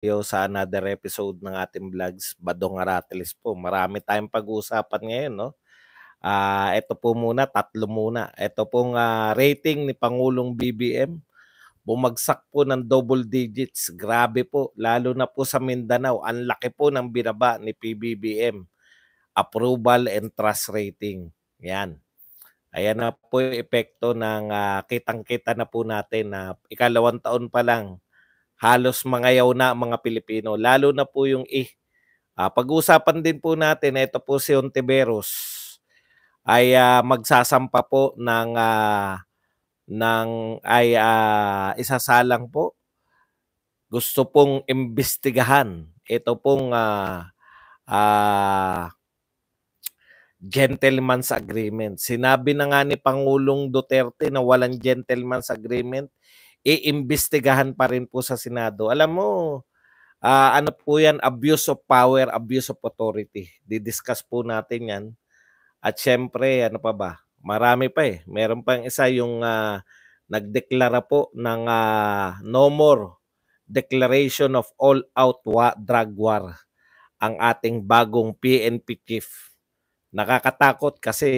sa another episode ng ating vlogs, Badong Aratiles po. Marami tayong pag-uusapan ngayon, no? Ito po muna, tatlo muna. Ito pong rating ni Pangulong BBM. Bumagsak po ng double digits. Grabe po, lalo na po sa Mindanao. Ang laki po ng binaba ni PBBM. Approval and trust rating. Yan. Ayan na po yung epekto ng kitang-kita na po natin na ikalawang taon pa lang halos mangayaw na ang mga Pilipino, lalo na po yung pag-uusapan din po natin, ito po si Ontiveros ay magsasampa po isasalang po. Gusto pong imbestigahan ito pong gentleman's agreement. Sinabi na nga ni Pangulong Duterte na walang gentleman's agreement, iimbestigahan pa rin po sa Senado. Alam mo, ano po yan, abuse of power, abuse of authority. Didiscuss po natin yan. At syempre, ano pa ba? Marami pa eh. Meron pang isa yung nagdeklara po ng no more declaration of all-out drug war ang ating bagong PNP chief. Nakakatakot kasi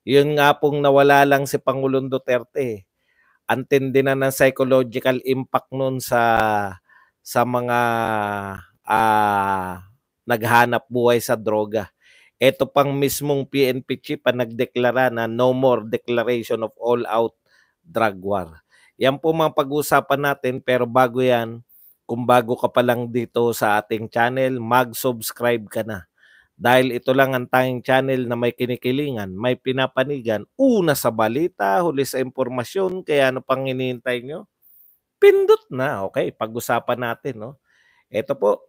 yun nga pong nawala lang si Pangulong Duterte. Antindi na ng psychological impact nun sa mga naghanap buhay sa droga. Ito pang mismong PNP chief ang nagdeklara na no more declaration of all-out drug war. Yan po mga pag-usapan natin, pero bago yan, kung bago ka pa lang dito sa ating channel, mag-subscribe ka na. Dahil ito lang ang tanging channel na may kinikilingan, may pinapanigan, una sa balita, huli sa impormasyon, kaya ano pang hinihintay nyo? Pindot na. Okay, pag-usapan natin, no? Ito po,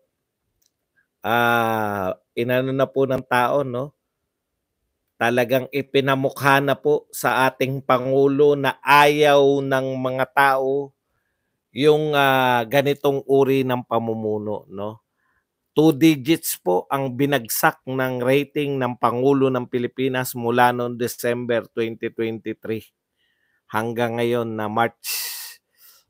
inano na po ng tao, no? Talagang ipinamukha na po sa ating Pangulo na ayaw ng mga tao yung ganitong uri ng pamumuno, no? 2 digits po ang binagsak ng rating ng Pangulo ng Pilipinas mula noong December 2023 hanggang ngayon na March,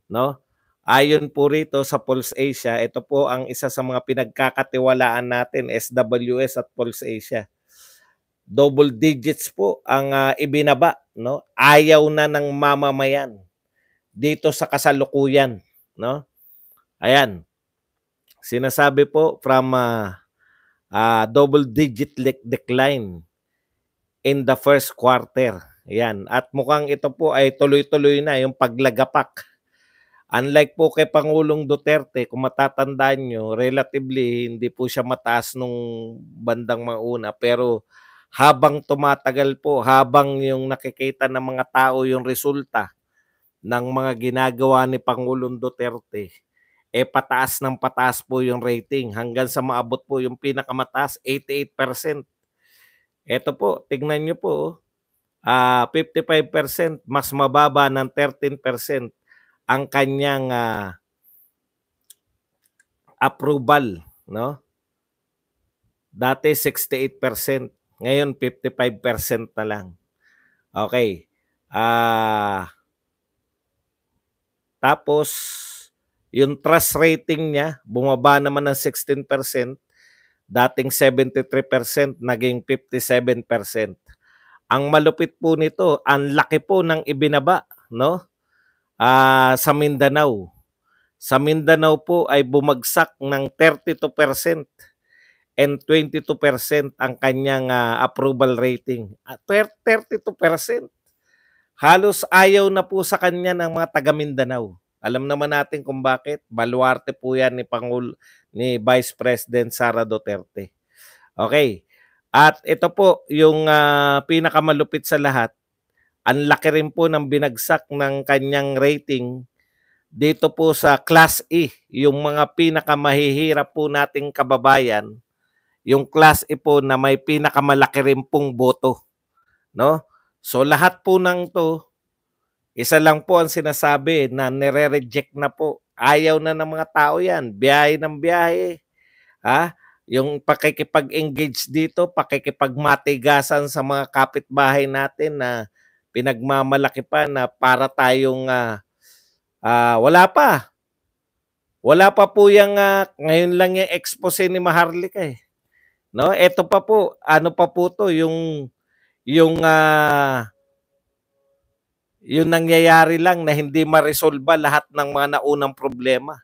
no? Ayon po rito sa Pulse Asia, ito po ang isa sa mga pinagkakatiwalaan natin, SWS at Pulse Asia. Double digits po ang ibinaba, no? Ayaw na ng mamamayan dito sa kasalukuyan, no? Ayan. Sinasabi po from double digit decline in the first quarter. Ayan. At mukhang ito po ay tuloy-tuloy na yung paglagapak. Unlike po kay Pangulong Duterte, kung matatandaan nyo, relatively hindi po siya mataas nung bandang mauna. Pero habang tumatagal po, habang yung nakikita ng mga tao yung resulta ng mga ginagawa ni Pangulong Duterte, pataas ng pataas po yung rating hanggang sa maabot po yung pinakamataas, 88%. Ito po, tignan nyo po, 55%, mas mababa ng 13% ang kanyang approval, no? Dati 68%, ngayon 55% na lang. Okay. Tapos, yung trust rating niya, bumaba naman ng 16%, dating 73%, naging 57%. Ang malupit po nito, ang laki po ng ibinaba, no? Sa Mindanao. Sa Mindanao po ay bumagsak ng 32% and 22% ang kanyang approval rating. 32%. Halos ayaw na po sa kanya ng mga taga Mindanao. Alam naman natin kung bakit. Baluarte po yan ni Vice President Sara Duterte. Okay. At ito po yung pinakamalupit sa lahat. Ang laki rin po ng binagsak ng kanyang rating dito po sa Class E. Yung mga pinakamahihirap po nating kababayan. Yung Class E po na may pinakamalaki rin pong boto. No? So lahat po ng to, isa lang po ang sinasabi na nire-reject na po. Ayaw na ng mga tao yan. Biyahe ng biyahe. Yung pakikipag-engage dito, pakikipagmatigasan sa mga kapitbahay natin na pinagmamalaki pa na para tayong wala pa. Wala pa po yang, ngayon lang yang expose ni Maharlika, eh, 'no? Eto pa po, ano pa po 'to, yung, yung nangyayari lang na hindi maresolba lahat ng mga naunang problema.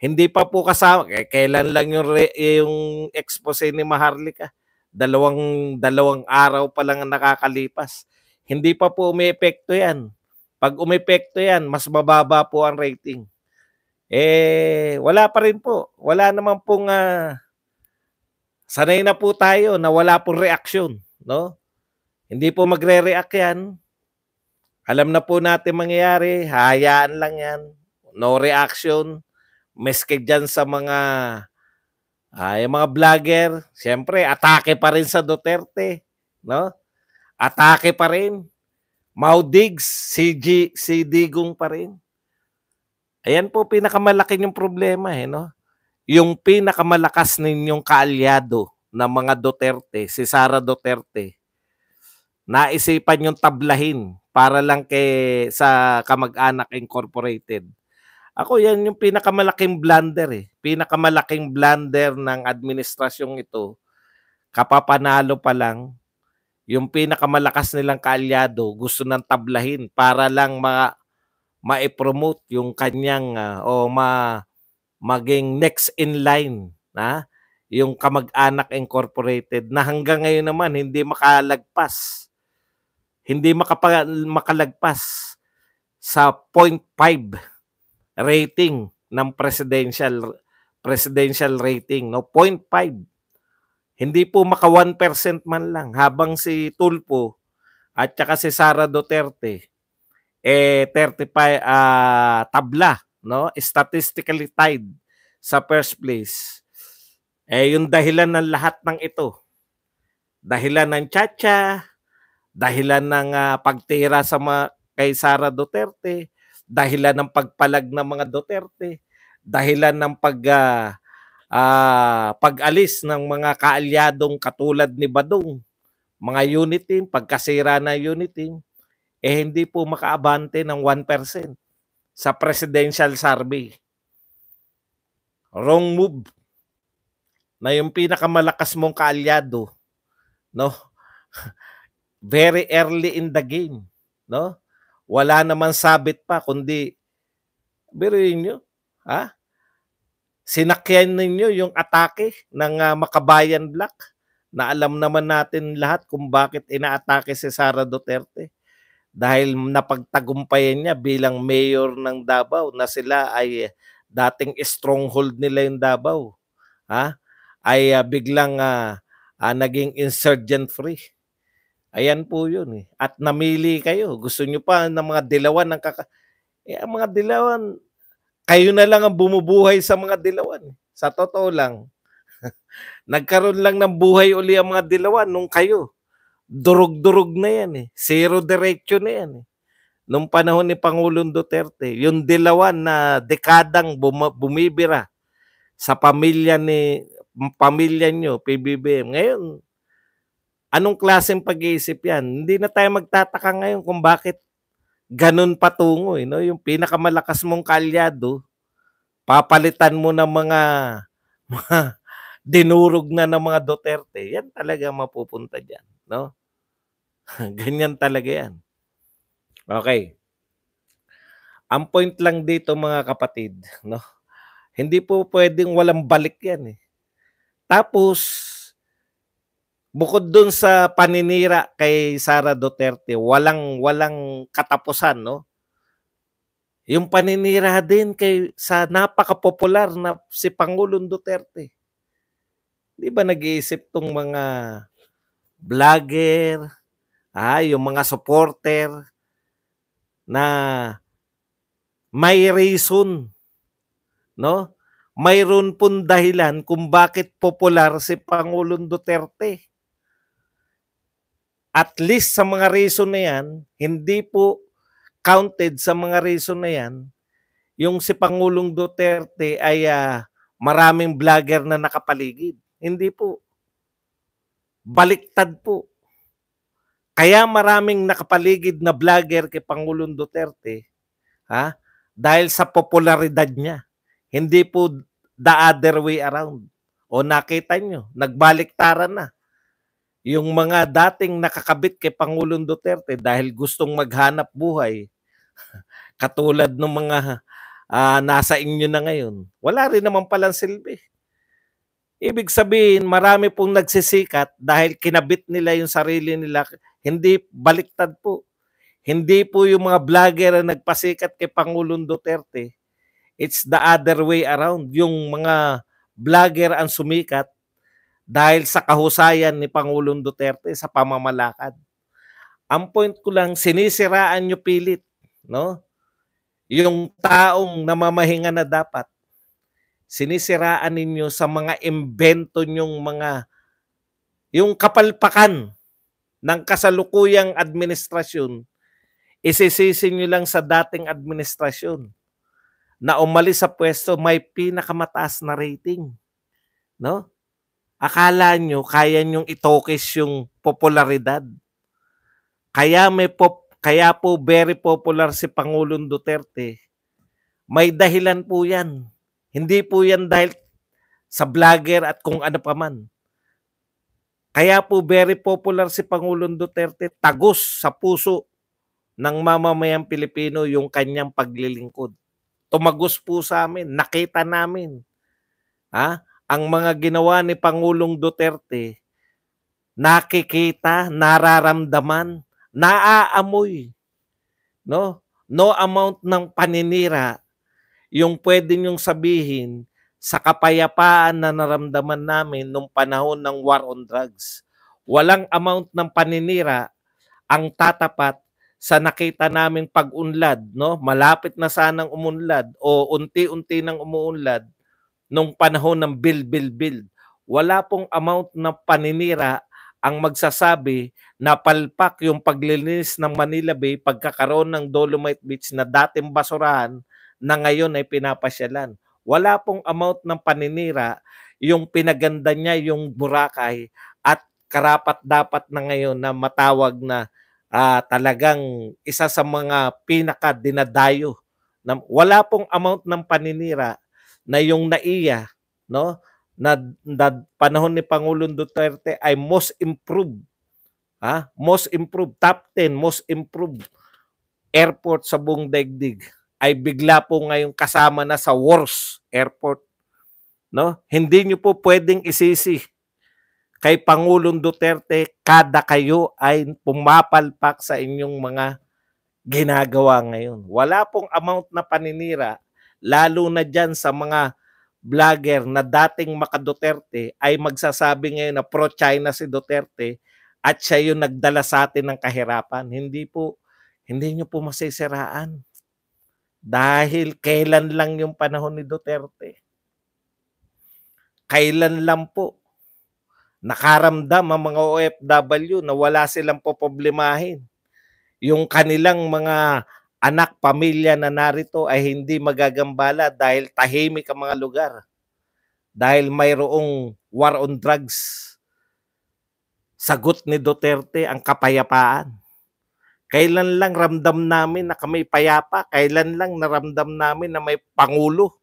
Hindi pa po kasama kailan lang yung expose ni Maharlika, dalawang araw pa lang ang nakakalipas. Hindi pa po umeepekto 'yan. 'Pag umepekto 'yan, mas mababa po ang rating. Eh, wala pa rin po. Wala naman pong, sanay na po tayo na wala pong reaksyon, 'no? Hindi po magre-react 'yan. Alam na po natin mangyayari, hahayaan lang 'yan, no reaction. Maski diyan sa mga, yung mga vlogger, siyempre atake pa rin sa Duterte, 'no? Atake pa rin. Mau Diggs, si Digong pa rin. Ayan po pinakamalaki niyong problema, eh, 'no? Yung pinakamalakas ninyong kaalyado na mga Duterte, si Sara Duterte, naisipan niyong tablahin para lang sa Kamag-anak Incorporated. Ako yan yung pinakamalaking blunder, eh. Pinakamalaking blunder ng administrasyong ito, kapapanalo pa lang, yung pinakamalakas nilang kaalyado gusto ng tablahin para lang mai-promote yung kanyang, maging next in line, yung Kamag-anak Incorporated na hanggang ngayon naman hindi makalagpas sa 0.5 rating ng presidential rating, 'no, 0.5. Hindi po maka 1% man lang, habang si Tulfo at saka si Sara Duterte, 35, tabla, 'no, statistically tied sa first place. Yung dahilan ng lahat ng ito, dahilan ng tiyatsa, dahilan ng, pagtira kay Sara Duterte, dahilan ng pagpalag ng mga Duterte, dahilan ng pag-alis ng mga kaalyadong katulad ni Badong, mga unit team, pagkasira ng unit team, hindi po makaabante ng 1% sa presidential survey. Wrong move na yung pinakamalakas mong kaalyado, 'no? Very early in the game, 'no? Wala naman sabit pa kundi biruin niyo, sinakyan ninyo yung atake ng, Makabayan Black na alam naman natin lahat kung bakit inaatake si Sara Duterte. Dahil napagtagumpayan niya bilang mayor ng Davao na sila ay dating stronghold nila yung Davao, ay biglang, naging insurgent free. Ayan po yun, eh. At namili kayo. Gusto nyo pa ng mga dilawan ang mga dilawan, kayo na lang ang bumubuhay sa mga dilawan. Sa totoo lang, nagkaroon lang ng buhay uli ang mga dilawan nung kayo. Durog-durog na yan, eh. Zero diretso na yan, eh. Nung panahon ni Pangulong Duterte, yung dilawan na dekadang bumibira sa pamilya nyo, PBBM. Ngayon, anong klaseng pag-iisip yan? Hindi na tayo magtataka ngayon kung bakit ganun patungo, eh, 'no? Yung pinakamalakas mong kaalyado, papalitan mo ng mga dinurog na ng mga Duterte. Yan talaga mapupunta diyan, 'no? Ganyan talaga yan. Okay. Ang point lang dito mga kapatid, 'no? Hindi po pwedeng walang balik yan, eh. Tapos, bukod dun sa paninira kay Sara Duterte, walang katapusan, 'no? Yung paninira din sa napakapopular na si Pangulong Duterte. 'Di ba nag-iisip 'tong mga vlogger, yung mga supporter na may reason, 'no? Mayroon pong dahilan kung bakit popular si Pangulong Duterte. At least sa mga reason na yan, hindi po counted sa mga reason na yan, yung si Pangulong Duterte ay maraming vlogger na nakapaligid. Hindi po. Baliktad po. Kaya maraming nakapaligid na vlogger kay Pangulong Duterte, dahil sa popularidad niya. Hindi po the other way around. O nakita nyo, nagbaliktaran na. Yung mga dating nakakabit kay Pangulong Duterte dahil gustong maghanap buhay, katulad ng mga nasa inyo na ngayon, wala rin naman palang silbi. Ibig sabihin, marami pong nagsisikat dahil kinabit nila yung sarili nila. Hindi, baliktad po. Hindi po yung mga vlogger ang nagpasikat kay Pangulong Duterte. It's the other way around. Yung mga vlogger ang sumikat dahil sa kahusayan ni Pangulong Duterte sa pamamalakad. Ang point ko lang, sinisiraan nyo pilit, no? Yung taong namamahinga na dapat, sinisiraan ninyo sa mga imbento nyong yung kapalpakan ng kasalukuyang administrasyon, isisisi nyo lang sa dating administrasyon na umalis sa pwesto may pinakamataas na rating. No? Akala nyo kaya nyong itokis yung popularidad. Kaya po very popular si Pangulong Duterte. May dahilan po yan. Hindi po yan dahil sa vlogger at kung ano pa man. Kaya po very popular si Pangulong Duterte, tagos sa puso ng mamamayang Pilipino yung kanyang paglilingkod. Tumagos po sa amin, nakita namin. Ang mga ginawa ni Pangulong Duterte, nakikita, nararamdaman, naaamoy. No? No amount ng paninira yung pwede nyong sabihin sa kapayapaan na naramdaman namin nung panahon ng war on drugs. Walang amount ng paninira ang tatapat sa nakita naming pag-unlad, no? Malapit na sanang umunlad o unti-unti nang umuunlad nung panahon ng build. Wala pong amount ng paninira ang magsasabi na palpak yung paglilinis ng Manila Bay, pagkakaroon ng Dolomite Beach na dating basurahan na ngayon ay pinapasyalan. Wala pong amount ng paninira yung pinaganda niya yung Boracay at karapat-dapat na ngayon na matawag na talagang isa sa mga pinaka-dinadayo. Wala pong amount ng paninira na yung NAIA, no, na panahon ni Pangulong Duterte ay most improved. Most improved, top 10 most improved airport sa buong daigdig ay bigla po ngayong kasama na sa worst airport. No? Hindi nyo po pwedeng isisi kay Pangulong Duterte kada kayo ay pumapalpak sa inyong mga ginagawa ngayon. Wala pong amount na paninira, lalo na dyan sa mga vlogger na dating maka-Duterte ay magsasabi ngayon na pro-China si Duterte at siya yung nagdala sa atin ng kahirapan. Hindi nyo po masisiraan. Dahil kailan lang yung panahon ni Duterte. Kailan lang po nakaramdam ang mga OFW na wala silang poproblemahin. Yung kanilang mga anak, pamilya na narito ay hindi magagambala dahil tahimik ang mga lugar. Dahil mayroong war on drugs. Sagot ni Duterte ang kapayapaan. Kailan lang ramdam namin na kami payapa? Kailan lang naramdam namin na may Pangulo?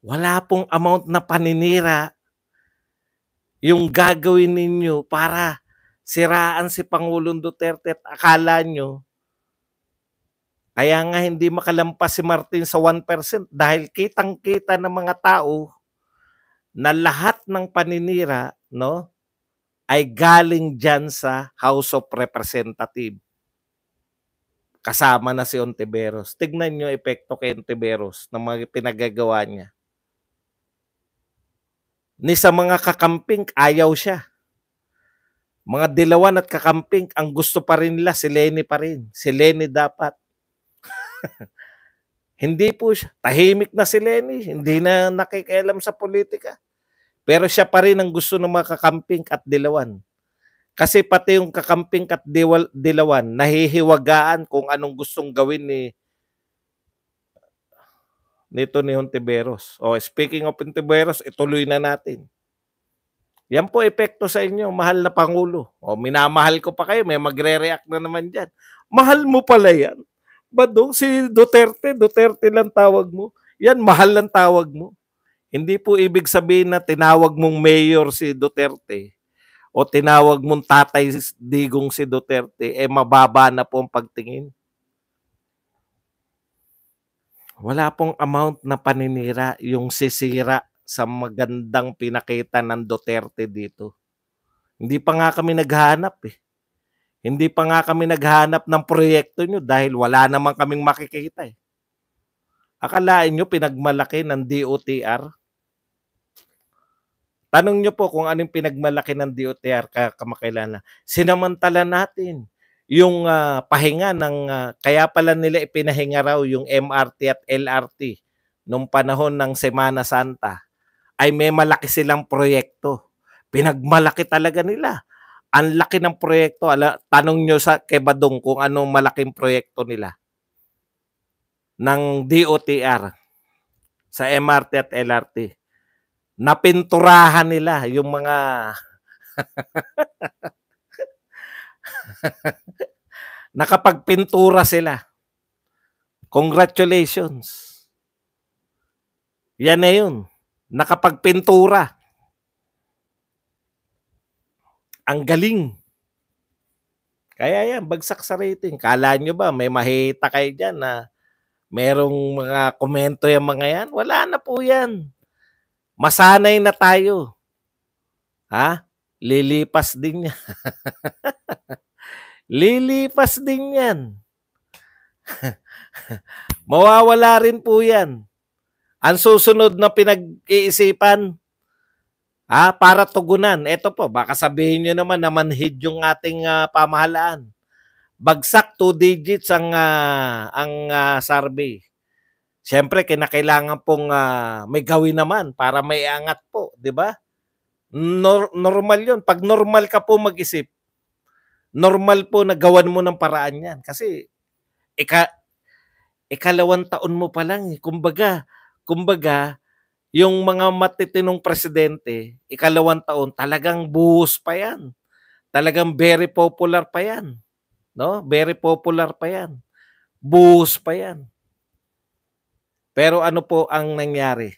Wala pong amount na paninira yung gagawin ninyo para siraan si Pangulong Duterte at akala nyo, kaya nga hindi makalampas si Martin sa 1% dahil kitang-kita ng mga tao na lahat ng paninira, no, ay galing dyan sa House of Representatives. Kasama na si Ontiveros. Tignan nyo epekto kay Ontiveros ng mga pinagagawa niya. Ni sa mga kakamping, ayaw siya. Mga Dilawan at kakamping, ang gusto pa rin nila, si Leni pa rin. Si Leni dapat. Hindi po siya. Tahimik na si Leni. Hindi na nakikialam sa politika. Pero siya pa rin ang gusto ng mga kakamping at Dilawan. Kasi pati yung kakamping at Dilawan, nahihiwagaan kung anong gustong gawin nito ni Hontiveros. Speaking of Hontiveros, ituloy na natin. Yan po epekto sa inyo, mahal na Pangulo. Minamahal ko pa kayo, may magre-react na naman dyan. Mahal mo pala yan. Badong si Duterte, Duterte lang tawag mo. Yan, mahal lang tawag mo. Hindi po ibig sabihin na tinawag mong mayor si Duterte o tinawag mong tatay digong si Duterte, eh mababa na po ang pagtingin. Wala pong amount na paninira yung sisira sa magandang pinakita ng Duterte dito. Hindi pa nga kami naghahanap eh. Hindi pa nga kami naghahanap ng proyekto nyo dahil wala naman kaming makikita eh. Akalain nyo pinagmalaki ng DOTR? Tanong nyo po kung anong pinagmalaki ng DOTR kamakailan na. Sinamantala natin yung pahinga ng, kaya pala nila ipinahinga raw yung MRT at LRT nung panahon ng Semana Santa ay may malaki silang proyekto. Pinagmalaki talaga nila. Ang laki ng proyekto. Tanong nyo sa kay Badong kung anong malaking proyekto nila ng DOTR sa MRT at LRT. Napinturahan nila yung mga nakapagpintura sila. Congratulations. Yan na yun. Nakapagpintura. Ang galing. Kaya yan, bagsak sa rating. Kala nyo ba may mahita kayo dyan na merong mga komento yung mga yan? Wala na po yan. Masanay na tayo. Ha? Lilipas din yan. Lilipas din yan. Mawawala rin po yan. Ang susunod na pinag-iisipan, para tugunan. Ito po, baka sabihin nyo naman na manhid yung ating pamahalaan. Bagsak 2 digits ang survey. Siyempre, kinakailangan pong may gawin naman para may angat po, di ba? Normal yun. Pag normal ka po mag-isip, normal po na gawan mo ng paraan yan. Kasi, ikalawang taon mo pa lang. Kumbaga, yung mga matitinong presidente, ikalawang taon, talagang buhos pa yan. Talagang very popular pa yan. No? Very popular pa yan. Buhos pa yan. Pero ano po ang nangyari?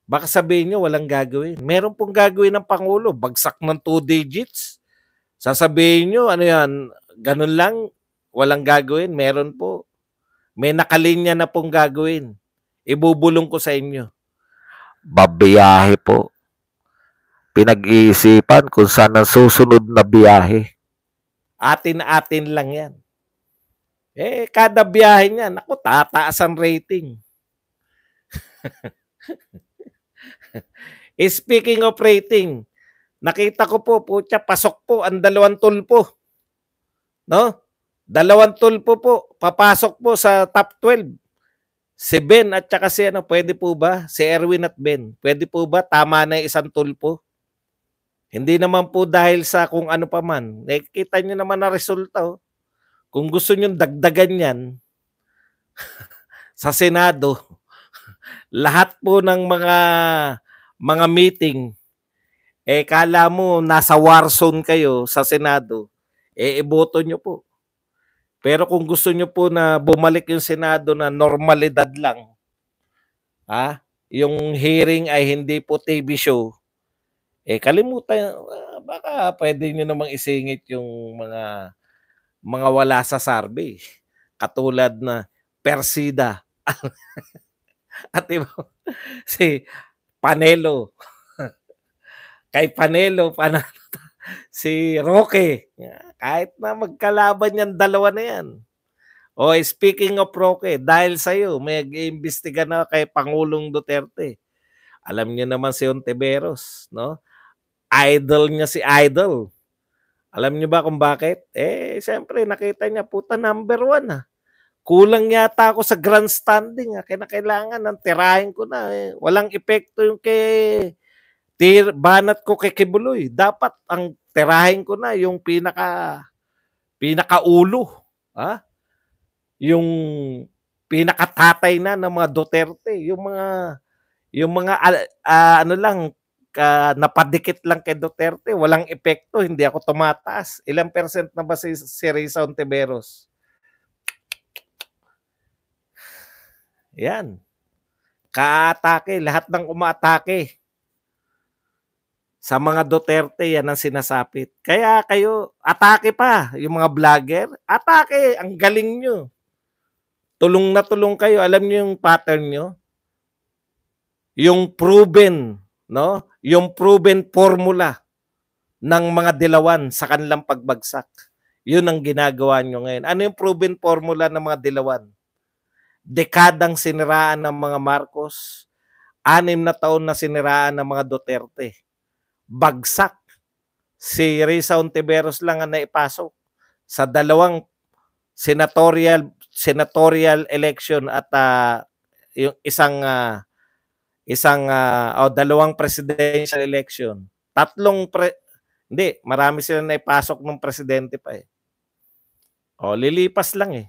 Baka sabihin nyo, walang gagawin. Meron pong gagawin ng Pangulo. Bagsak ng 2 digits. Sasabihin nyo, ano yan, ganun lang, walang gagawin. Meron po. May nakalinya na pong gagawin. Ibubulong ko sa inyo. Babiyahe po. Pinag-iisipan kung saan ang susunod na biyahe. Atin-atin lang yan. Kada biyahe niya, naku, tataas ang rating. Speaking of rating, nakita ko po, pasok po ang 2 tulpo. No? 2 tulpo po, papasok po sa top 12. Si Ben at saka si pwede po ba? Si Erwin at Ben, pwede po ba? Tama na 1 tulpo. Hindi naman po dahil sa kung ano pa man. Nakikita nyo naman na resulta. Oh. Kung gusto nyo dagdagan yan, sa Senado, lahat po ng mga meeting, kala mo nasa war zone kayo sa Senado, iboto nyo po. Pero kung gusto nyo po na bumalik yung Senado na normalidad lang, yung hearing ay hindi po TV show, kalimutan, baka pwede nyo namang isingit yung mga wala sa survey. Katulad na Persida. At iba, si Panelo. Kay Panelo, si Roque. Kahit na magkalaban yan, 2 na yan. Speaking of Roque, dahil sa'yo, may iimbestiga na kay Pangulong Duterte. Alam niyo naman si Ontiveros, no? Idol niya si Idol. Alam niyo ba kung bakit? Siyempre, nakita niya, puta, number 1 Kulang yata ako sa grandstanding. Kailangan ng tirahin ko na. Walang epekto yung banat ko kay Kibuloy. Dapat ang tirahin ko na yung pinakaulo. Yung pinakatatay na ng mga Duterte. Yung mga ano lang, napadikit lang kay Duterte, walang epekto, hindi ako tumataas. Ilang percent na ba si Risa Ontiveros? Yan. Kaatake, lahat ng umaatake sa mga Duterte, yan ang sinasapit. Kaya kayo, atake pa. Yung mga vlogger, atake. Ang galing nyo. Tulong na tulong kayo. Alam nyo yung pattern nyo? Yung proven, no? Yung proven formula ng mga dilawan sa kanilang pagbagsak. Yun ang ginagawa nyo ngayon. Ano yung proven formula ng mga dilawan? Dekadang siniraan ng mga Marcos, 6 na taon na siniraan ng mga Duterte. Bagsak. Si Risa Hontiveros lang ang naipasok sa dalawang senatorial election at yung dalawang presidential election. Marami sila naipasok ng presidente pa eh. Lilipas lang eh.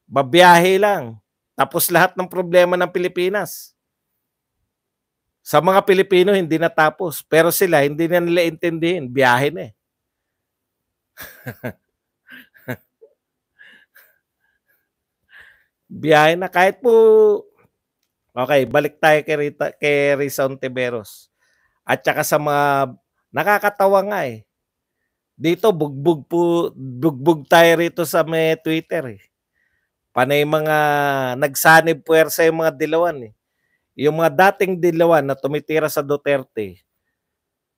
Babiyahe lang. Tapos lahat ng problema ng Pilipinas. Sa mga Pilipino, hindi natapos. Pero sila, hindi na nila intindihin. Biyahe na eh. Biyahe na. Kahit po, okay, balik tayo kay Risa Hontiveros. At saka sa mga, nakakatawa nga eh. Dito, bugbog tayo rito sa may Twitter eh. Panay mga nagsanib puwersa yung mga dilawan eh. Yung mga dating dilawan na tumitira sa Duterte,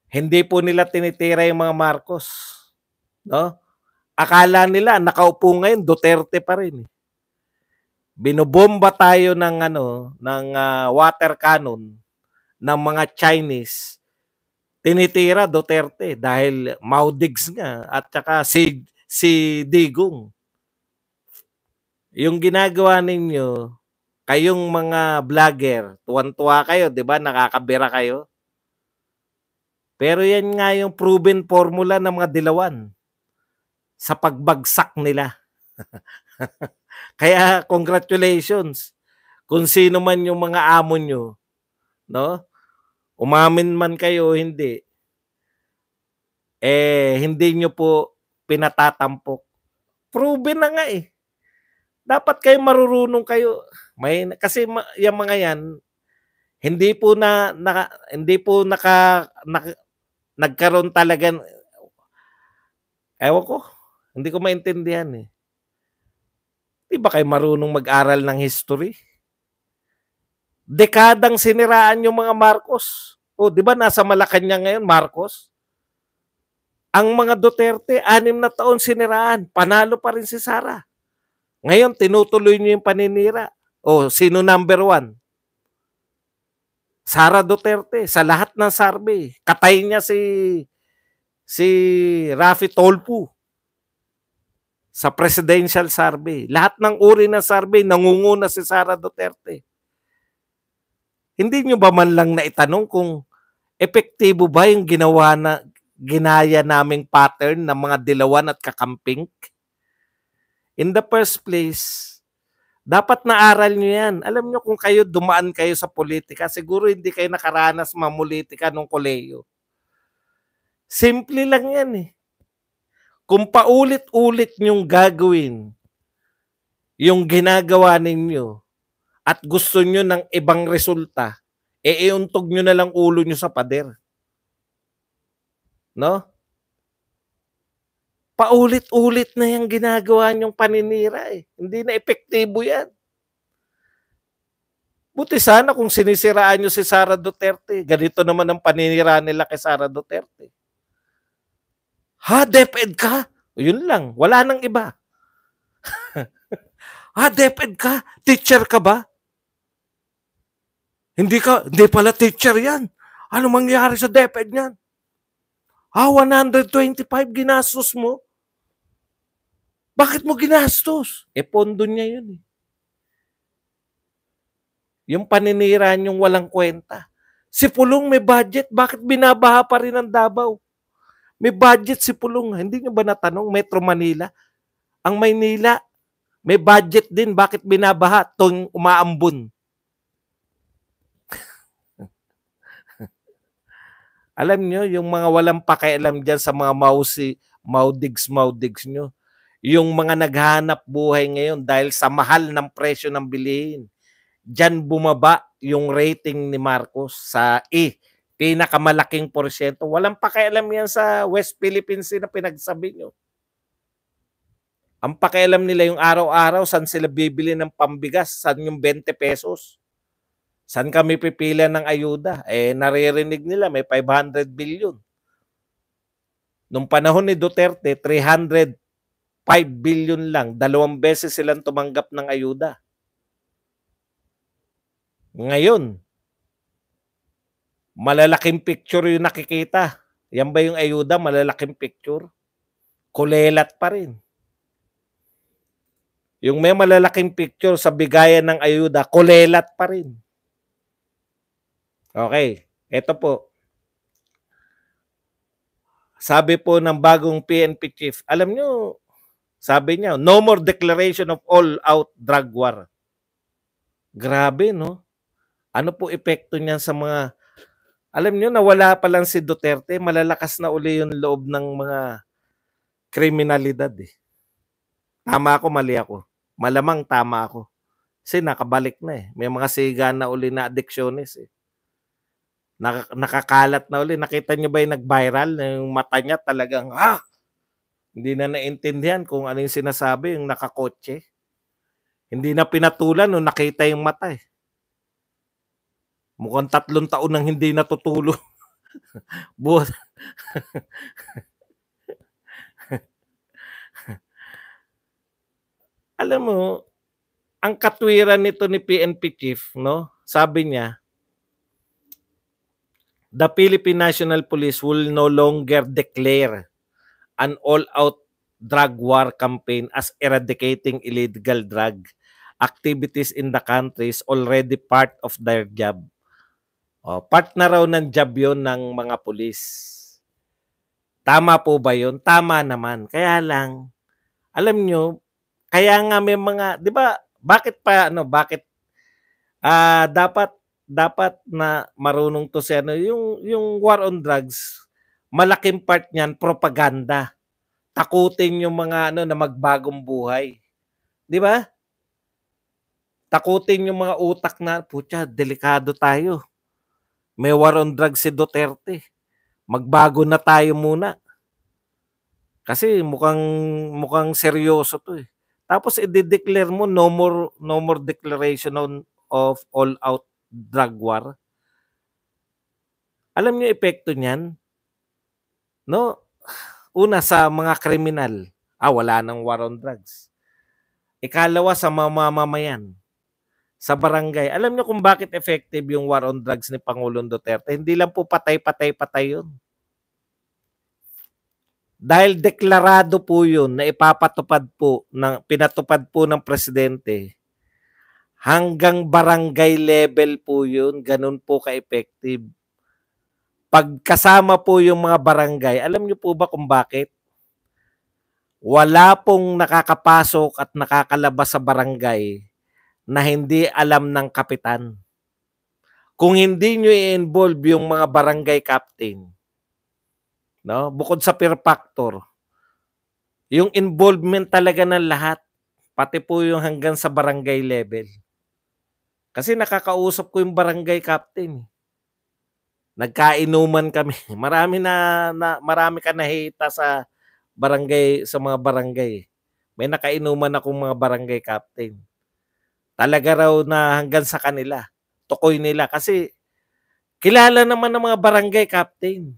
hindi po nila tinitira yung mga Marcos. No? Akala nila nakaupo ngayon Duterte pa rin. Binobomba tayo ng water cannon ng mga Chinese. Tinitira Duterte dahil Mao Diggs nga at saka si Digong. Yung ginagawa ninyo, kayong mga vlogger, tuwan-tuwa kayo, 'di ba? Nakakabira kayo. Pero yan nga yung proven formula ng mga dilawan sa pagbagsak nila. Kaya congratulations kung sino man yung mga amo nyo, no? Umamin man kayo hindi. Hindi nyo po pinatatampok. Proven na nga eh. Dapat kayo marurunong kayo. Kasi yung mga yan, nagkaroon talaga, ewan ko, hindi ko maintindihan eh. Di ba kayo marunong mag-aral ng history? Dekadang siniraan yung mga Marcos. Di ba nasa Malacanang ngayon, Marcos? Ang mga Duterte, 6 na taon siniraan. Panalo pa rin si Sara. Ngayon, tinutuloy niyo yung paninira. Sino number 1? Sara Duterte. Sa lahat ng survey. Katay niya si Raffy Tolpo. Sa presidential survey. Lahat ng uri ng survey, nangunguna si Sara Duterte. Hindi nyo ba man lang naitanong kung epektibo ba yung ginaya naming pattern ng mga dilawan at kakamping? In the first place, dapat naaral nyo yan. Alam nyo kung dumaan kayo sa politika, siguro hindi kayo nakaranas mamulitika nung koleyo. Simple lang yan eh. Kung paulit-ulit nyong gagawin yung ginagawa ninyo at gusto nyo ng ibang resulta, iuntog nyo na lang ulo nyo sa pader. No? Paulit-ulit na yung ginagawa nyong paninira eh. Hindi na epektibo yan. Buti sana kung sinisiraan nyo si Sara Duterte, ganito naman ang paninira nila kay Sara Duterte. DepEd ka? Yun lang. Wala nang iba. DepEd ka? Teacher ka ba? Hindi pala teacher yan. Ano mangyari sa DepEd yan? 125 ginastos mo? Bakit mo ginastos? Pondo niya yun eh. Yung paninira niyong walang kwenta. Si Pulong may budget, bakit binabaha pa rin ang Davao? May budget si Pulong. Hindi niyo ba natanong, Metro Manila? Ang Maynila, may budget din. Bakit binabaha? Tuwing umaambon. Alam niyo, yung mga walang pakialam dyan sa mga Maudigs nyo. Yung mga naghahanap buhay ngayon dahil sa mahal ng presyo ng bilihin. diyan bumaba yung rating ni Marcos sa pinakamalaking porsyento. Walang pakialam yan sa West Philippines na pinagsabi nyo. Ang pakialam nila yung araw-araw, saan sila bibili ng pambigas, saan yung 20 pesos. Saan kami pipila ng ayuda? Naririnig nila may 500 billion. Nung panahon ni Duterte, 305 billion lang. 2 beses silang tumanggap ng ayuda. Ngayon, malalaking picture yung nakikita. Yan ba yung ayuda? Malalaking picture? Kulelat pa rin. Yung may malalaking picture sa bigayan ng ayuda, kulelat pa rin. Okay, ito po. Sabi po ng bagong PNP chief, alam nyo, sabi niya, no more declaration of all-out drug war. Grabe, no? Ano po epekto niyan sa mga, alam nyo, nawala pa lang si Duterte, malalakas na uli yung loob ng mga kriminalidad eh. Tama ako, mali ako. Malamang tama ako. Kasi nakabalik na eh. May mga siga na uli na addiksyones eh. Nakakalat na uli. Nakita niyo ba yung nag-viral? Yung mata niya talagang, hindi na naintindihan kung ano yung sinasabi, yung nakakotse. Hindi na pinatulan nung nakita yung mata eh. Mukhang 3 taon nang hindi natutulog. Buhat. Alam mo, ang katwiran nito ni PNP chief, no? Sabi niya, the Philippine National Police will no longer declare an all-out drug war campaign as eradicating illegal drug activities in the country is already part of their job. Part na raw ng job yun ng mga pulis. Tama po ba yun? Tama naman. Kaya lang, alam nyo, kaya nga may mga, di ba, bakit dapat na marunong to siya, yung war on drugs, malaking part niyan, propaganda. Takutin yung mga na magbagong buhay. Di ba? Takutin yung mga utak na, putya, delikado tayo. May war on drugs si Duterte. Magbago na tayo muna. Kasi mukhang seryoso to eh. Tapos i-declare mo no more declaration of all out drug war. Alam niyo epekto niyan? No? Una sa mga kriminal, wala nang war on drugs. Ikalawa sa mamamayan, sa barangay. Alam niyo kung bakit effective yung war on drugs ni Pangulong Duterte? Hindi lang po patay yun. Dahil deklarado po yun na pinatupad po ng presidente, hanggang barangay level po yun, ganun po ka-effective. Pagkasama po yung mga barangay, alam niyo po ba kung bakit? Wala pong nakakapasok at nakakalabas sa barangay na hindi alam ng kapitan. Kung hindi nyo i-involve yung mga barangay captain, no? Bukod sa peer factor, yung involvement talaga ng lahat, pati po yung hanggang sa barangay level. Kasi nakakausap ko yung barangay captain. Nagkainuman kami. Marami ka nahita sa barangay, sa mga barangay. May nakainuman akong mga barangay captain. Talaga raw na hanggang sa kanila, tukoy nila kasi kilala naman ng mga barangay captain.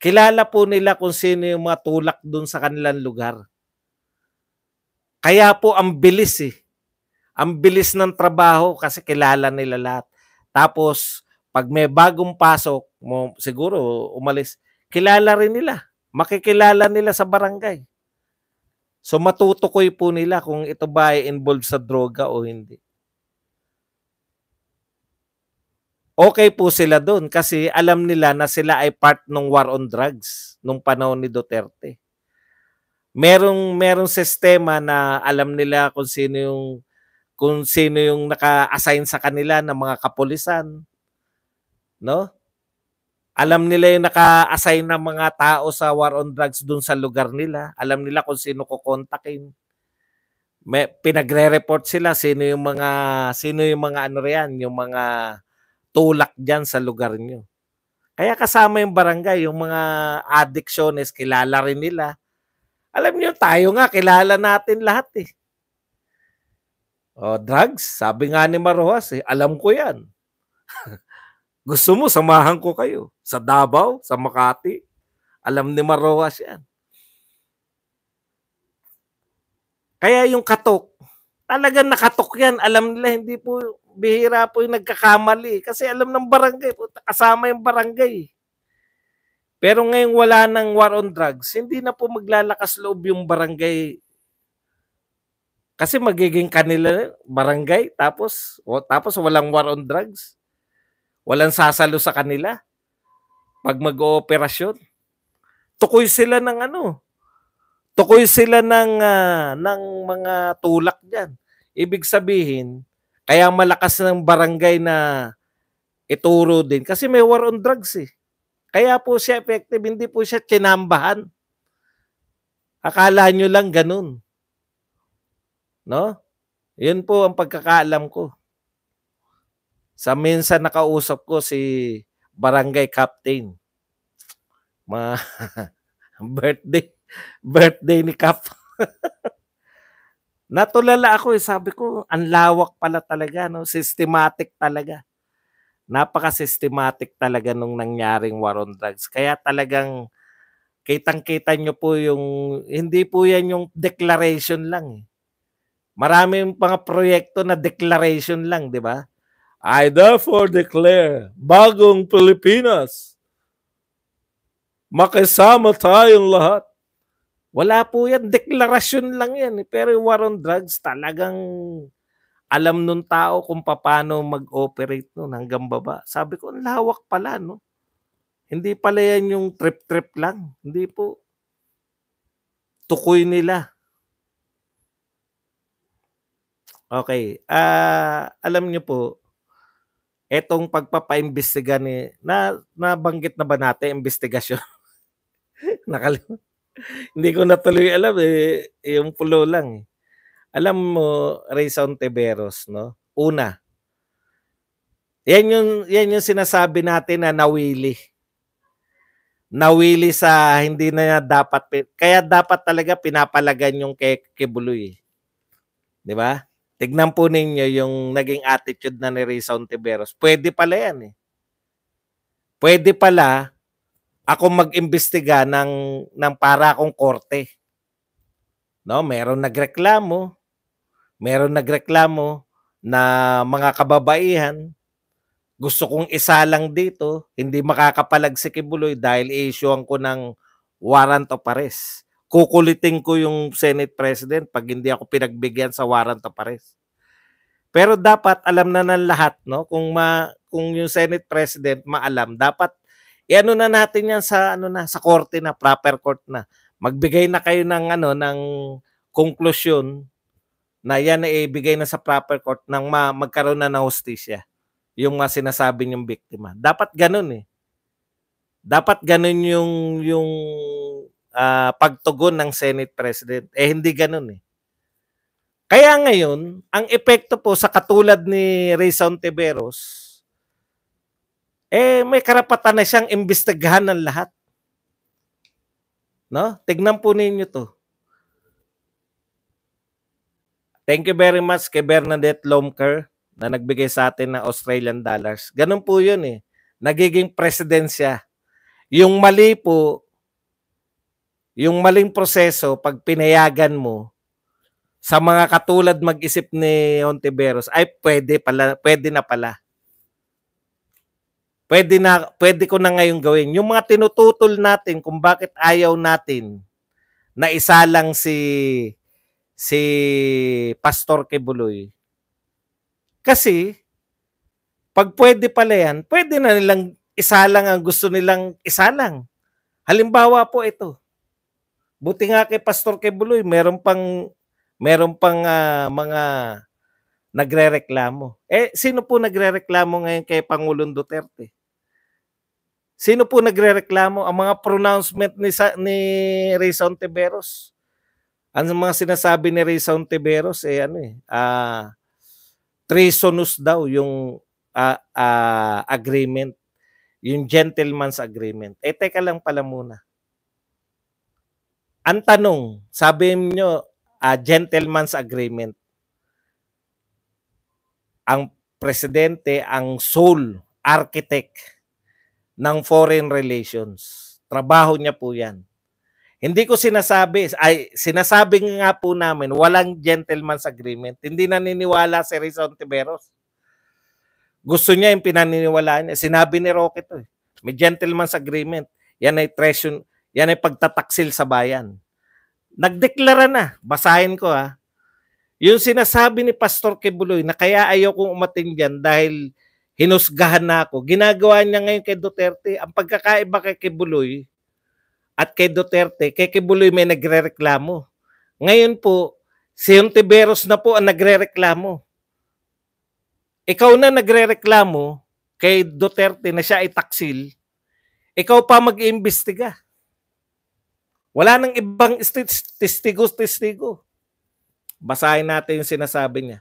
Kilala po nila kung sino yung mga tulak dun sa kanilang lugar. Kaya po ang bilis eh. Ang bilis ng trabaho kasi kilala nila lahat. Tapos, pag may bagong pasok, siguro umalis, kilala rin nila. Makikilala nila sa barangay. So matutukoy po nila kung ito ba ay involved sa droga o hindi. Okay po sila doon kasi alam nila na sila ay part ng war on drugs nung panahon ni Duterte. Merong sistema na alam nila kung sino yung naka-assign sa kanila ng mga kapulisan, no? Alam nila yung naka-assign ng mga tao sa war on drugs doon sa lugar nila. Alam nila kung sino kukontakin. May pinagre-report sila sino yung mga ano riyan, yung mga tulak diyan sa lugar niyo. Kaya kasama yung barangay, yung mga adiksyonez kilala rin nila. Alam niyo tayo nga kilala natin lahat eh. Oh, drugs, sabi nga ni Marojas eh, alam ko 'yan. Gusto mo samahan ko kayo sa Davao, sa Makati. Alam ni Marojas 'yan. Kaya yung katok, talagang nakatok 'yan. Alam nila hindi po bihira po yung nagkakamali kasi alam ng barangay, kasama yung barangay. Pero ngayong wala ng war on drugs, hindi na po maglalakas loob yung barangay. Kasi magiging kanila barangay tapos walang war on drugs. Walang sasalo sa kanila pag mag-ooperasyon. Tukoy sila ng tukoy sila ng mga tulak diyan. Ibig sabihin, kaya malakas ng barangay na ituro din kasi may war on drugs eh. Kaya po siya effective, hindi po siya tinambahan. Akala nyo lang ganun. No? Yun po ang pagkakaalam ko. Sa minsan nakausap ko si barangay captain. Birthday ni Cap. Natulala ako eh, sabi ko, ang lawak pala talaga, no? Systematic talaga. Napaka-systematic talaga nung nangyaring war on drugs. Kaya talagang kitang-kita nyo po yung, hindi po yan yung declaration lang eh. Maraming mga proyekto na declaration lang, di ba? I therefore declare, bagong Pilipinas. Makisama tayong lahat. Wala po yan, deklarasyon lang yan. Pero yung war on drugs, talagang alam nung tao kung paano mag-operate nun hanggang baba. Sabi ko, ang lawak pala, no? Hindi pala yan yung trip-trip lang. Hindi po. Tukoy nila. Okay. Alam niyo po, etong pagpapaimbestiga nabanggit na ba natin investigasyon? Hindi ko na tuloy alam eh, yung pulo lang eh. Alam mo, Rayson Tiveros, no? Una, yan yung sinasabi natin na nawili. Nawili sa hindi na dapat, kaya dapat talaga pinapalagan yung kay Kibuloy. Di ba? Tignan po ninyo yung naging attitude na ni Rayson Tiveros. Pwede pala yan eh. Pwede pala ako mag-imbestiga ng para akong korte. No, meron nagreklamo na mga kababaihan, gusto kong isalang dito, hindi makakapalag si Kibuloy dahil i-issuean ko ng warrant of arrest. Kukulitin ko yung Senate President pag hindi ako pinagbigyan sa warrant of arrest. Pero dapat alam na ng lahat, no? Kung yung Senate President maalam, dapat iano na natin yan sa sa korte na, proper court na. Magbigay na kayo ng konklusyon na yan ay ibigay na sa proper court nang magkaroon na ng hustisya yung sinasabi niyong biktima. Dapat ganun eh. Dapat ganun yung pagtugon ng Senate President. Hindi ganun eh. Kaya ngayon, ang epekto po sa katulad ni Rayson Tiveros, may karapatan na siyang imbestigahan ng lahat. No? Tignan po ninyo to. Thank you very much kay Bernadette Lomker na nagbigay sa atin ng Australian dollars. Ganun po yun eh. Nagiging president siya. Yung mali po, yung maling proseso, pag pinayagan mo, sa mga katulad mag-isip ni Hontiveros, ay pwede na pala. Pwede ko na ngayon gawin. Yung mga tinututol natin kung bakit ayaw natin na isalang si Pastor Kibuloy. Kasi, pag pwede pala yan, pwede na nilang isalang ang gusto nilang isalang. Halimbawa po ito. Buti nga kay Pastor Kibuloy, meron pang mga nagrereklamo. Sino po nagrereklamo ngayon kay Pangulong Duterte? Sino po nagrereklamo? Ang mga pronouncement ni Rayson Tiveros. Ang mga sinasabi ni Risa Ontiveros, treasonous daw yung agreement, yung gentleman's agreement. Teka lang pala muna. Ang tanong, sabi niyo, gentleman's agreement. Ang presidente ang sole architect ng foreign relations. Trabaho niya po yan. Hindi ko sinasabi, sinasabi nga po namin, walang gentleman's agreement. Hindi naniniwala si Risa Ontiveros. Gusto niya yung pinaniniwalaan niya. Sinabi ni Roque to, may gentleman's agreement. Yan ay treason, yan ay pagtataksil sa bayan. Nagdeklara na, basahin ko ha. Yung sinasabi ni Pastor Kibuloy na kaya ayaw kong umating dyan dahil hinusgahan na ako, ginagawa niya ngayon kay Duterte. Ang pagkakaiba kay Kibuloy at kay Duterte, kay Kibuloy may nagre-reklamo. Ngayon po, si Ontiveros na po ang nagre-reklamo. Ikaw na nagre-reklamo kay Duterte na siya ay taksil, ikaw pa mag-iimbestiga. Wala nang ibang testigo. Basahin natin yung sinasabi niya.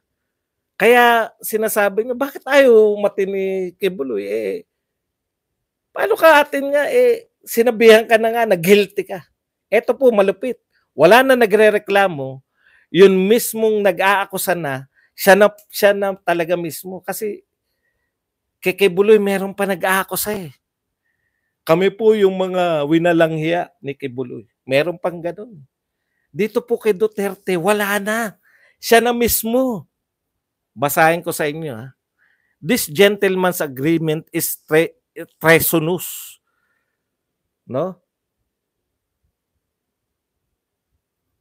Kaya sinasabi niya, bakit ayaw matini Kibuloy? Paano ka atin nga, sinabihan ka na nga na guilty ka. Eto po, malupit. Wala na nagre-reklamo, yun mismong nag-aakusa na, siya na talaga mismo. Kasi kay Kibuloy, meron pa nag-aakusa eh. Kami po yung mga winalanghiya ni Kibuloy. Meron pang ganun. Dito po kay Duterte, wala na. Siya na mismo. Basahin ko sa inyo ha. This gentleman's agreement is treasonous. No?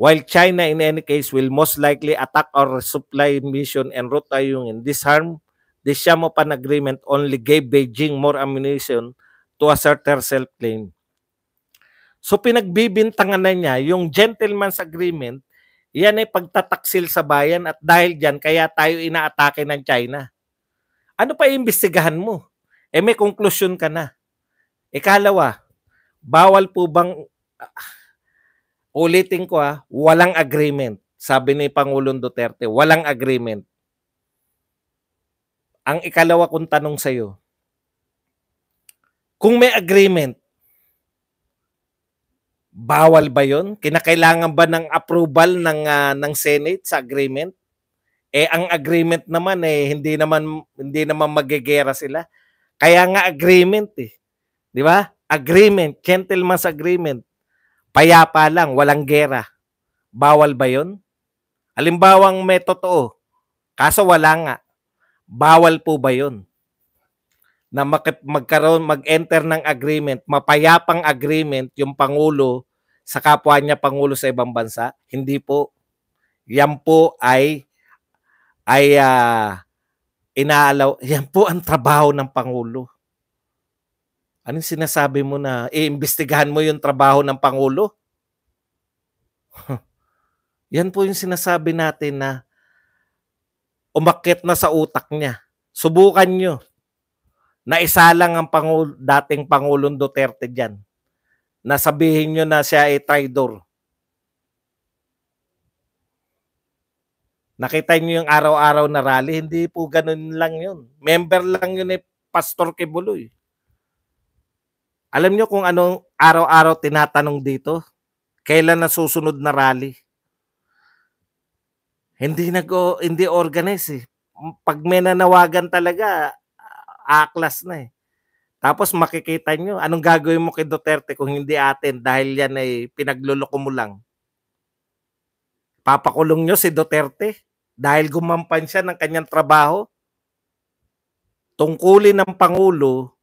While China in any case will most likely attack our supply mission and route Ayungin, this Shamopan agreement only gave Beijing more ammunition to assert her self-claim. So pinagbibintangan na niya yung gentleman's agreement, yan ay pagtataksil sa bayan at dahil dyan kaya tayo inaatake ng China. Ano pa iimbestigahan mo? May konklusyon ka na. Ikalawa, bawal po bang, ulitin ko walang agreement. Sabi ni Pangulong Duterte, walang agreement. Ang ikalawa kong tanong sa'yo, kung may agreement, bawal ba yon? Kinakailangan ba ng approval ng Senate sa agreement? Ang agreement naman hindi naman magegera sila. Kaya nga agreement eh. 'Di ba? Agreement, gentleman's agreement. Payapa lang, walang gera. Bawal ba yon? Halimbawang may totoo, kaso wala nga. Bawal po ba yon? Na mag-enter ng agreement, mapayapang agreement yung Pangulo sa kapwa niya Pangulo sa ibang bansa? Hindi po. Yan po ay inaalaw. Yan po ang trabaho ng Pangulo. Anong sinasabi mo na iimbestigahan mo yung trabaho ng Pangulo? Yan po yung sinasabi natin na umakyat na sa utak niya. Subukan nyo na isalang ang dating Pangulong Duterte dyan. Na sabihin nyo na siya ay traitor. Nakita nyo yung araw-araw na rally, hindi po ganun lang yun. Member lang yun ni Pastor Kibuloy. Alam nyo kung anong araw-araw tinatanong dito? Kailan na susunod na rally? Hindi organize eh. Pag may nanawagan talaga, aklas na eh. Tapos makikita nyo, anong gagawin mo kay Duterte kung hindi atin dahil yan ay pinagluloko mo lang. Papakulong nyo si Duterte dahil gumampan siya ng kanyang trabaho. Tungkulin ng Pangulo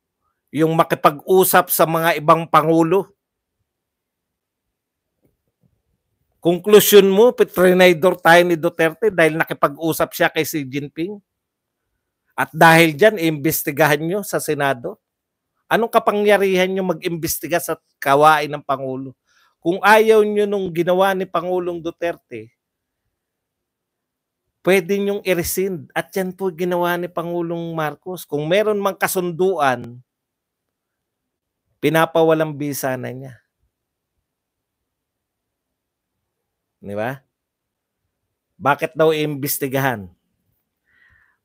yung makipag-usap sa mga ibang Pangulo. Konklusyon mo, trinidor tayo ni Duterte dahil nakipag-usap siya kay Xi Jinping. At dahil dyan, iimbestigahan nyo sa Senado. Anong kapangyarihan nyo mag-imbestiga sa kawain ng Pangulo? Kung ayaw nyo nung ginawa ni Pangulong Duterte, pwede nyong i-rescind. At yan po ginawa ni Pangulong Marcos. Kung meron mang kasunduan, pinapawalang bisa na niya. 'Di ba? Bakit daw iimbestigahan?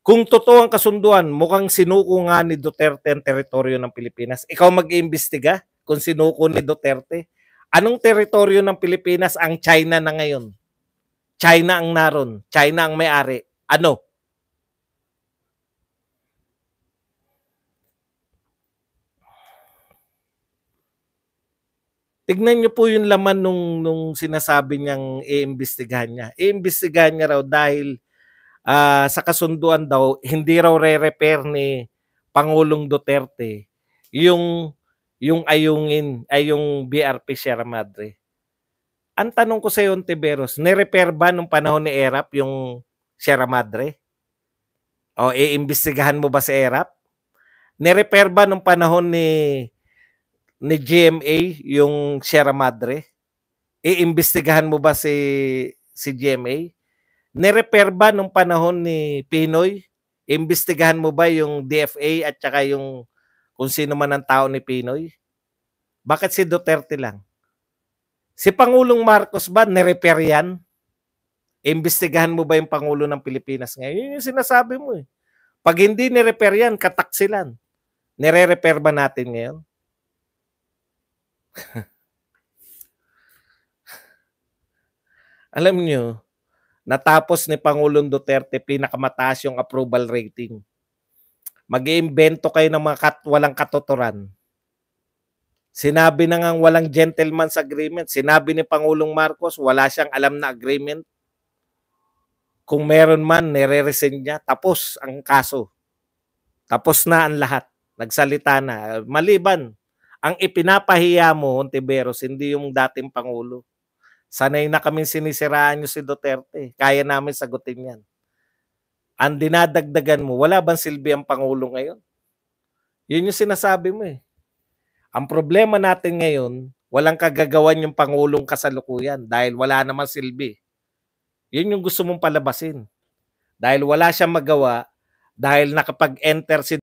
Kung totoo ang kasunduan, mukhang sinuko nga ni Duterte ang teritoryo ng Pilipinas. Ikaw mag-iimbestiga kung sinuko ni Duterte? Anong teritoryo ng Pilipinas ang China na ngayon? China ang naroon. China ang may-ari. Ano? Tignan niyo po yung laman nung sinasabi niyang iimbestigahan niya. Iimbestigahan niya raw dahil sa kasunduan daw, hindi raw re-repair ni Pangulong Duterte yung ayungin ay yung BRP Sierra Madre. Ang tanong ko sa iyo, Ontiveros, ni-repair ba nung panahon ni ERAP yung Sierra Madre? O iimbestigahan mo ba si ERAP? Ni-repair ba nung panahon ni GMA yung Sierra Madre? Iimbestigahan mo ba si GMA? Ni-repair ba nung panahon ni Pinoy? Imbestigahan mo ba yung DFA at saka yung kung sino man ang tao ni Pinoy? Bakit si Duterte lang? Si Pangulong Marcos ba ni-repair yan? Imbestigahan mo ba yung Pangulo ng Pilipinas ngayon? Yun yung sinasabi mo eh. Pag hindi ni-repair yan, kataksilan. Nire-repair ba natin ngayon? Alam nyo, natapos ni Pangulong Duterte, pinakamataas yung approval rating. Mag-iimbento kayo ng mga walang katuturan. Sinabi na nga walang gentleman's agreement. Sinabi ni Pangulong Marcos, wala siyang alam na agreement. Kung meron man, nire-rescind niya. Tapos ang kaso. Tapos na ang lahat. Nagsalita na. Maliban, ang ipinapahiya mo, Ontiveros, hindi yung dating Pangulo. Sanay na kaming sinisiraan nyo si Duterte. Kaya namin sagutin yan. Ang dinadagdagan mo, wala bang silbi ang Pangulo ngayon? Yun yung sinasabi mo eh. Ang problema natin ngayon, walang kagagawan yung Pangulong kasalukuyan dahil wala naman silbi. Yun yung gusto mong palabasin. Dahil wala siyang magawa, dahil nakapag-enter si